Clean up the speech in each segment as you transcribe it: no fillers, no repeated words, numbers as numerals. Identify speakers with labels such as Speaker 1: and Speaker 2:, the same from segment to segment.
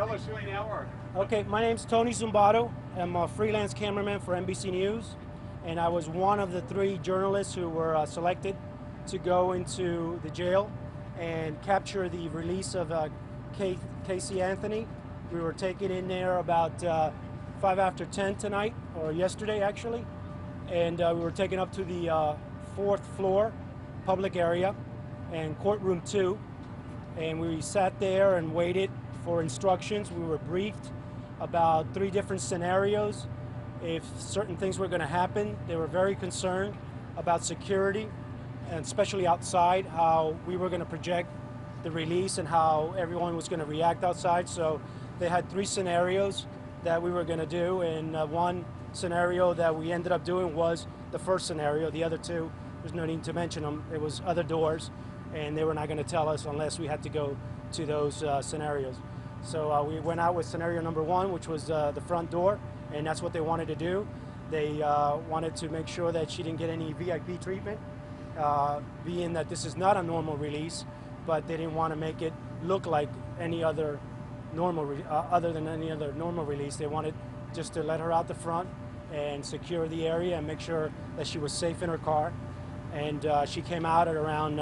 Speaker 1: Tell us who you are.
Speaker 2: Okay, my name's Tony Zumbato. I'm a freelance cameraman for NBC News, and I was one of the 3 journalists who were selected to go into the jail and capture the release of Casey Anthony. We were taken in there about 5 after 10 tonight, or yesterday actually, and we were taken up to the 4th floor public area and courtroom 2, and we sat there and waited for instructions. We were briefed about 3 different scenarios if certain things were going to happen. They were very concerned about security, and especially outside, how we were going to project the release and how everyone was going to react outside. So they had 3 scenarios that we were going to do, and one scenario that we ended up doing was the first scenario. The other 2, there's no need to mention them. It was other doors, and they were not going to tell us unless we had to go to those scenarios. So we went out with scenario number 1, which was the front door, and that's what they wanted to do. They wanted to make sure that she didn't get any VIP treatment, being that this is not a normal release, but they didn't want to make it look like any other normal, other than any other normal release. They wanted just to let her out the front and secure the area and make sure that she was safe in her car. And she came out at around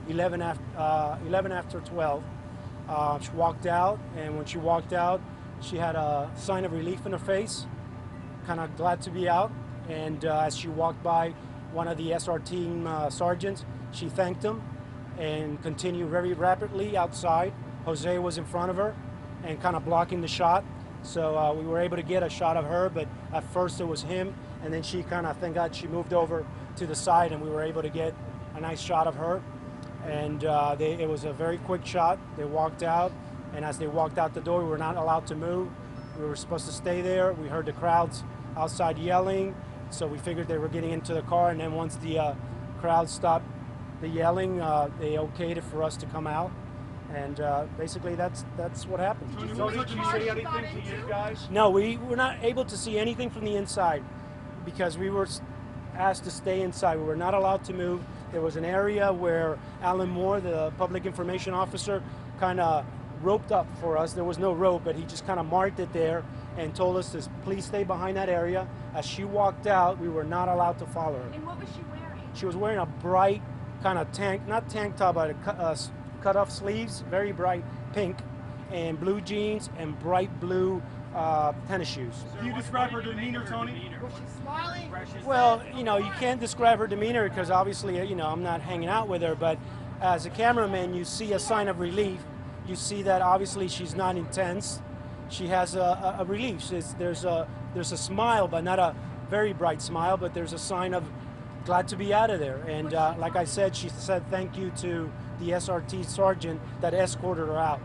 Speaker 2: 11 after 12. She walked out, and when she walked out, she had a sign of relief in her face, kind of glad to be out. And as she walked by one of the SR team sergeants, she thanked him and continued very rapidly outside. Jose was in front of her and kind of blocking the shot. So we were able to get a shot of her, but at first it was him, and then she kind of, thank God, she moved over to the side, and we were able to get a nice shot of her. And it was a very quick shot. They walked out, and as they walked out the door, we were not allowed to move. We were supposed to stay there. We heard the crowds outside yelling, so we figured they were getting into the car, and then once the crowd stopped the yelling, they okayed it for us to come out. And basically that's what happened.
Speaker 1: So did you say anything to you guys?
Speaker 2: No, we were not able to see anything from the inside because we were asked to stay inside. We were not allowed to move. There was an area where Alan Moore, the public information officer, kind of roped up for us. There was no rope, but he just kind of marked it there and told us to please stay behind that area. As she walked out, we were not allowed to follow her.
Speaker 3: And what was she wearing?
Speaker 2: She was wearing a bright kind of not tank top, but cut off sleeves, very bright pink, and blue jeans and bright blue tennis shoes.
Speaker 1: Can you describe her demeanor, Tony?
Speaker 3: Was she smiling?
Speaker 2: Well, you can't describe her demeanor because obviously, I'm not hanging out with her, but as a cameraman, you see a sign of relief. You see that obviously she's not intense. She has a relief. There's a smile, but not a very bright smile, but there's a sign of glad to be out of there. And like I said, she said thank you to the SRT sergeant that escorted her out.